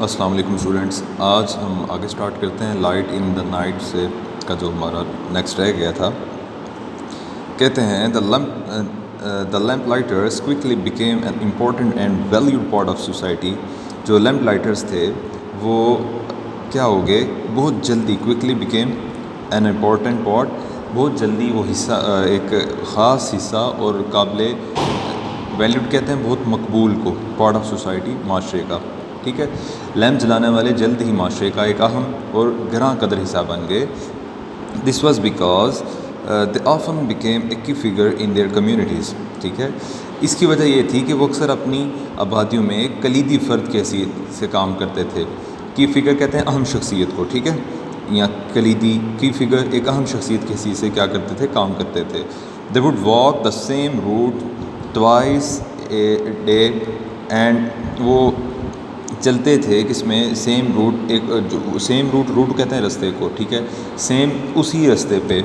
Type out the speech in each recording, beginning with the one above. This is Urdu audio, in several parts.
السلام علیکم اسٹوڈنٹس، آج ہم آگے سٹارٹ کرتے ہیں لائٹ ان دا نائٹ سے کا جو ہمارا نیکسٹ رہ گیا تھا. کہتے ہیں the lamp lighters quickly became an important and valued part of society. جو لیمپ لائٹرز تھے وہ کیا ہو گئے، بہت جلدی quickly became an important part, بہت جلدی وہ حصہ، ایک خاص حصہ اور قابل ویلیوڈ کہتے ہیں بہت مقبول کو، پارٹ آف سوسائٹی، معاشرے کا. ٹھیک ہے، لیمپ جلانے والے جلد ہی معاشرے کا ایک اہم اور گراں قدر حصہ بن گئے. This was because they often became a کی فگر ان دیئر کمیونٹیز. ٹھیک ہے، اس کی وجہ یہ تھی کہ وہ اکثر اپنی آبادیوں میں ایک کلیدی فرد کی حیثیت سے کام کرتے تھے. کی فگر کہتے ہیں اہم شخصیت کو. ٹھیک ہے، یا کلیدی کی فگر ایک اہم شخصیت کی حیثیت سے کیا کرتے تھے، کام کرتے تھے. They would walk the same route twice a day, and وہ چلتے تھے کس میں، سیم روٹ، ایک جو سیم روٹ کہتے ہیں رستے کو. ٹھیک ہے، سیم اسی رستے پہ،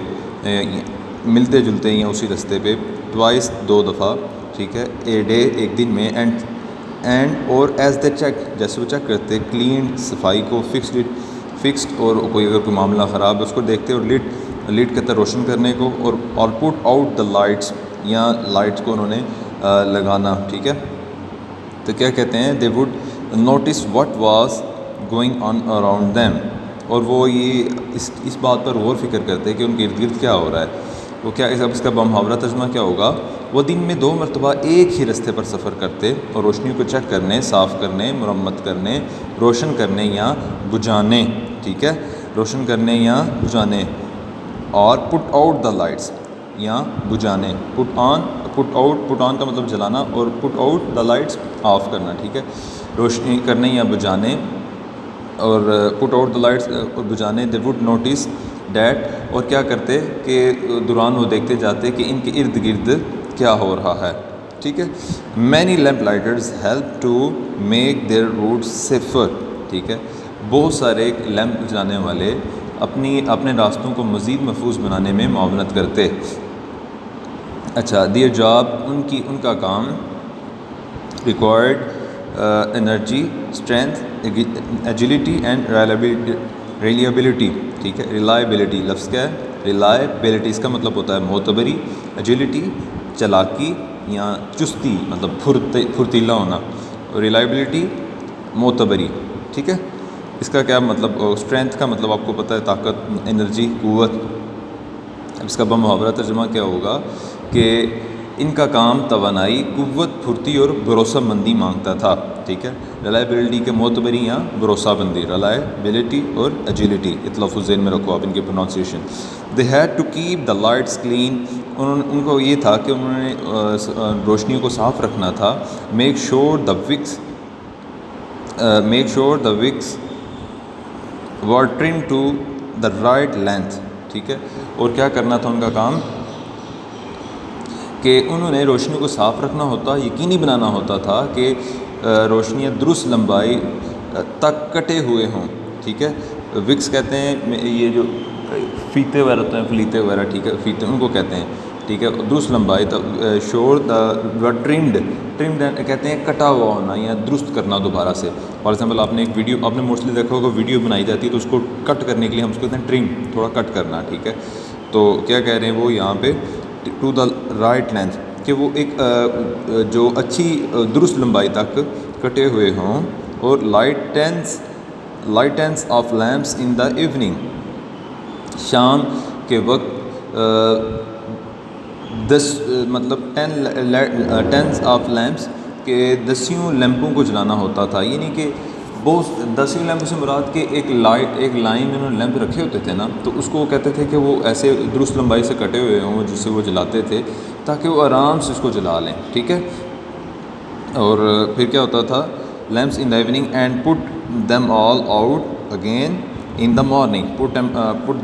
ملتے جلتے یا اسی رستے پہ، ٹوائس دو دفعہ. ٹھیک ہے، اے ڈے ایک دن میں، اینڈ اور ایز دے چیک، جیسے وہ چیک کرتے، کلین صفائی کو، فکسڈ اور کوئی اگر کوئی معاملہ خراب ہے اس کو دیکھتے، اور لیٹ کہتے ہیں روشن کرنے کو، اور پٹ آؤٹ دا لائٹس، یا لائٹس کو انہوں نے لگانا. ٹھیک ہے، تو کیا کہتے ہیں، they would notice what was going on around them, اور وہ یہ اس بات پر غور فکر کرتے کہ ان کے ارد گرد کیا ہو رہا ہے. وہ کیا، اس کا بمحاورہ ترجمہ کیا ہوگا، وہ دن میں 2 مرتبہ ایک ہی رستے پر سفر کرتے اور روشنیوں کو چیک کرنے، صاف کرنے، مرمت کرنے، روشن کرنے یا بجھانے. ٹھیک ہے، روشن کرنے یا بجھانے، اور پٹ آؤٹ دا لائٹس، یا بجھانے. پٹ آن کا مطلب جلانا، اور put out the lights of کرنا. ٹھیک ہے، روشنی کرنے یا بجھانے، اور پٹ آؤٹ دا لائٹس اور بجھانے. دے وڈ نوٹس ڈیٹ، اور کیا کرتے کہ دوران وہ دیکھتے جاتے کہ ان کے ارد گرد کیا ہو رہا ہے. ٹھیک ہے، many lamp lighters help to make their routes safer. ٹھیک ہے، بہت سارے لیمپ جلانے والے اپنے راستوں کو مزید محفوظ بنانے میں معاونت کرتے. اچھا، دیئر جاب، ان کا کام، required energy, strength, agility and reliability. ٹھیک ہے، ریلائبلٹی لفظ کیا ہے، ریلائبلٹی اس کا مطلب ہوتا ہے معتبری، ایجیلٹی چلاکی یا چستی، مطلب پھرتیلا ہونا، ریلائبلٹی معتبری. ٹھیک ہے، اس کا کیا مطلب، اسٹرینتھ کا مطلب آپ کو پتہ ہے طاقت، انرجی قوت. اس کا بمحاورہ ترجمہ کیا ہوگا کہ ان کا کام توانائی، قوت، پھرتی اور بھروسہ مندی مانگتا تھا. ٹھیک ہے، ریلائبلٹی کے معتبری یا بھروسہ مندی، ریلائبلٹی اور ایجیلٹی، اطلاف ذہن میں رکھو آپ ان کے pronunciation. They had to keep the lights clean, ان کو یہ تھا کہ انہوں نے روشنیوں کو صاف رکھنا تھا. Make sure the wicks were trim to the right length. ٹھیک ہے، اور کیا کرنا تھا ان کا کام، کہ انہوں نے روشنیوں کو صاف رکھنا ہوتا، یقینی بنانا ہوتا تھا کہ روشنیاں درست لمبائی تک کٹے ہوئے ہوں. ٹھیک ہے، وکس کہتے ہیں یہ جو فیتے وغیرہ ہوتے ہیں، فلیتے وغیرہ. ٹھیک ہے، فیتے ان کو کہتے ہیں. ٹھیک ہے، درست لمبائی، شور دا ٹرمڈ کہتے ہیں کٹا ہوا ہونا یا درست کرنا دوبارہ سے. فار ایگزامپل آپ نے ایک ویڈیو، آپ نے موسٹلی دیکھا ہوگا، ویڈیو بنائی جاتی ہے تو اس کو کٹ کرنے کے لیے ہم اس کو کہتے ہیں ٹرم، تھوڑا کٹ کرنا. ٹھیک ہے، تو کیا کہہ رہے ہیں وہ یہاں پہ، ٹو دا رائٹ لینتھ، کہ وہ ایک جو اچھی درست لمبائی تک کٹے ہوئے ہوں. اور lightness of lamps in the evening, شام کے وقت 10 مطلب 10 آف لیمپس کے 10 لیمپوں کو جلانا ہوتا تھا. یعنی کہ بہت 10 لیمپوں سے مراد کہ ایک لائن میں انہوں نے لیمپ رکھے ہوتے تھے نا، تو اس کو کہتے تھے کہ وہ ایسے درست لمبائی سے کٹے ہوئے ہوں جس سے وہ جلاتے تھے تاکہ وہ آرام سے اس کو جلا لیں. ٹھیک ہے، اور پھر کیا ہوتا تھا، lamps in the evening and put them all out again in the morning. Put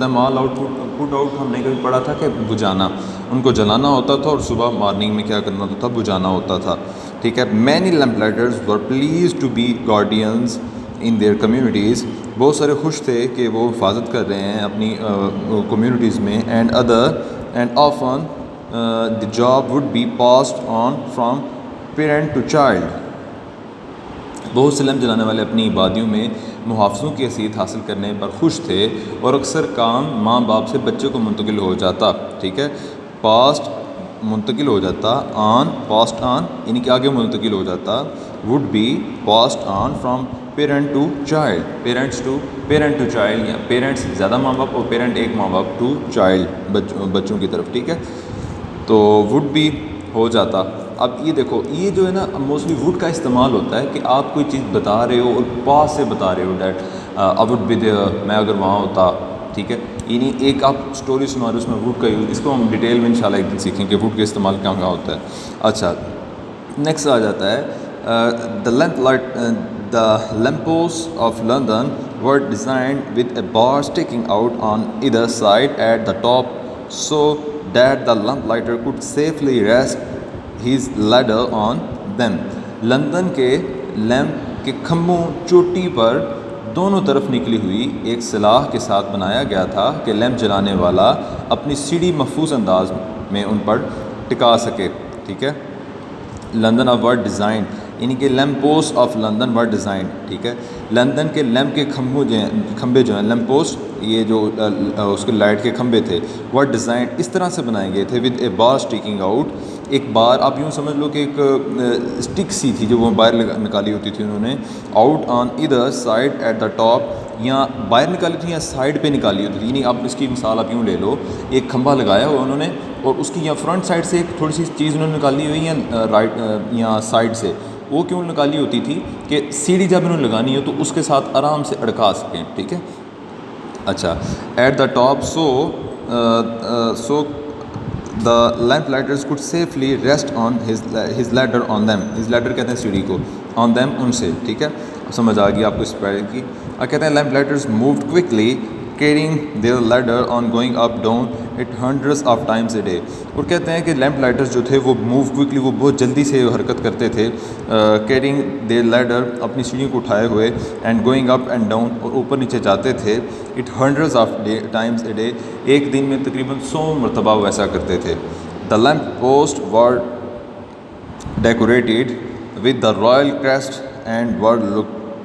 them all out, put out ہم نے کبھی پڑھا تھا کہ بجھانا، ان کو جلانا ہوتا تھا اور صبح مارننگ میں کیا کرنا ہوتا تھا، بجھانا ہوتا تھا. ٹھیک ہے، many lamp lighters were pleased to be guardians in their communities, بہت سارے خوش تھے کہ وہ حفاظت کر رہے ہیں اپنی کمیونٹیز میں. And often the job would be passed on from parent to child. بہت سے لیمپ جلانے والے اپنی آبادیوں میں محافظوں کی حیثیت حاصل کرنے پر خوش تھے اور اکثر کام ماں باپ سے بچے کو منتقل ہو جاتا. ٹھیک ہے، پاسٹ منتقل ہو جاتا، آن پاسٹ آن یعنی کہ آگے منتقل ہو جاتا، would be passed on from parent to child, parent to child, یا پیرنٹس زیادہ ماں باپ اور پیرنٹ ایک ماں باپ ٹو چائلڈ بچوں کی طرف. ٹھیک ہے، تو وڈ بھی ہو جاتا. اب یہ دیکھو، یہ جو ہے نا موسٹلی وڈ کا استعمال ہوتا ہے کہ آپ کوئی چیز بتا رہے ہو اور پاس سے بتا رہے ہو، that I would be there, میں اگر وہاں ہوتا. ٹھیک ہے، یعنی ایک آپ اسٹوری سنا رہے ہو، اس میں وڈ کا یوز، اس کو ہم ڈیٹیل میں انشاءاللہ ایک دن سیکھیں کہ وڈ کا استعمال کہاں کہاں ہوتا ہے. اچھا، نیکسٹ آ جاتا ہے the lampposts of London were designed with a bar sticking out on either side at the top so that the lamplighter could safely rest his ladder on them. London کے لیمپ کے کھمبوں چوٹی پر دونوں طرف نکلی ہوئی ایک سلاح کے ساتھ بنایا گیا تھا کہ لیمپ جلانے والا اپنی سیڑھی محفوظ انداز میں ان پر ٹکا سکے. ٹھیک ہے، لندن آف ور ڈیزائن یعنی کہ lamp post of London were design. ٹھیک ہے، لندن کے لیمپ کے کھمبے جو ہیں، لیمپ پوسٹ یہ جو اس کے لائٹ کے کھمبے تھے، ور ڈیزائن اس طرح سے بنائے گئے تھے with a bar sticking out. ایک بار آپ یوں سمجھ لو کہ ایک اسٹک سی تھی جو وہ باہر نکالی ہوتی تھی انہوں نے، آؤٹ آن ادھر سائڈ ایٹ دا ٹاپ، یا باہر نکالی تھی یا سائڈ پہ نکالی ہوتی تھی. یعنی آپ اس کی مثال آپ یوں لے لو، ایک کھمبا لگایا ہوا انہوں نے اور اس کی یا فرنٹ سائڈ سے ایک تھوڑی سی چیز انہوں نے نکالی ہوئی یا رائٹ یا سائڈ سے. وہ کیوں نکالی ہوتی تھی کہ سیڑھی جب انہوں نے لگانی ہو تو اس کے ساتھ آرام سے اڑکا سکیں. ٹھیک ہے، اچھا، at the top so the lamp lighters could safely rest on his ladder on them. His ladder کہتے ہیں سیڑھی کو، آن دیم ان سے. ٹھیک ہے، سمجھ آ گئی آپ کو اس پیر کی. کہتے ہیں lamp lighters moved quickly carrying their ladder on going up down it hundreds of times a day. اور کہتے ہیں کہ لیمپ لائٹرز جو تھے وہ موو کوئکلی، وہ بہت جلدی سے حرکت کرتے تھے. carrying their ladder اپنی سیڑھیوں کو اٹھائے ہوئے، and going up and down اور اوپر نیچے جاتے تھے، it hundreds of times a day ایک دن میں تقریباً 100 مرتبہ وہ ایسا کرتے تھے. the lamp posts were decorated with the royal crest and were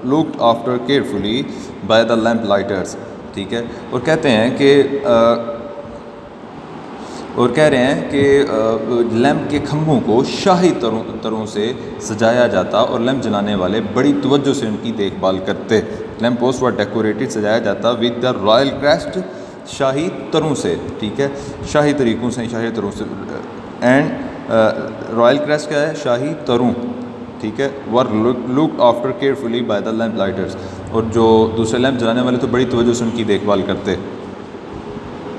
looked after carefully by the lamp lighters. ٹھیک ہے، اور کہتے ہیں کہ اور کہہ رہے ہیں کہ لیمپ کے کھمبوں کو شاہی طروں سے سجایا جاتا اور لیمپ جلانے والے بڑی توجہ سے ان کی دیکھ بھال کرتے. لیمپ پوسٹ ور ڈیکوریٹڈ، سجایا جاتا ود دا رائل کریسٹ، شاہی طروں سے. ٹھیک ہے، شاہی طریقوں سے، شاہی طروں سے. اینڈ رائل کریسٹ کیا ہے؟ شاہی طروں. ٹھیک ہے، were looked after carefully by the lamp lighters, اور جو دوسرے لیمپ جلانے والے تو بڑی توجہ سے ان کی دیکھ بھال کرتے.